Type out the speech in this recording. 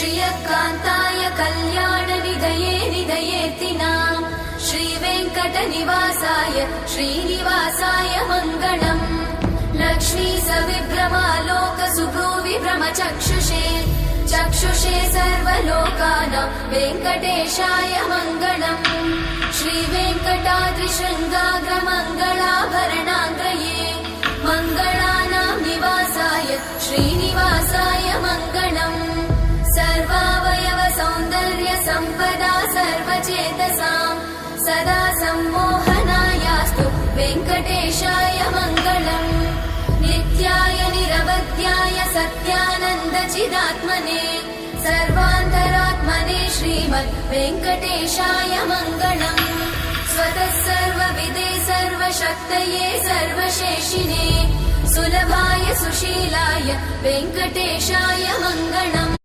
श्रियकान्ताय कल्याणनिधये निधयेतिनाम् श्रीवेङ्कटनिवासाय श्रीनिवासाय मङ्गलम् लक्ष्मी सविभ्रमालोक सुभ्रूविभ्रमचक्षुषे चक्षुषे सर्वलोकानां वेङ्कटेशाय मङ्गलम् श्रीवेङ्कटाद्रिशृङ्गाग्रमङ्गलाभरणाङ्गये मङ्गलानां निवासाय श्रीनिवासाय मङ्गलम् सर्वावयव सौन्दर्य सम्पदा सर्वचेतसां सदा सम्मोहनायास्तु वेङ्कटेशाय मङ्गलम् नित्याय निरवध्याय सत्यानन्दचिदात्मने सर्वान्तरात्मने श्रीमद् वेङ्कटेशाय मङ्गलम् स्वतः सर्वविदे सर्वशक्तये सर्वशेषिने सुलभाय सुशीलाय वेङ्कटेशाय मङ्गलम्।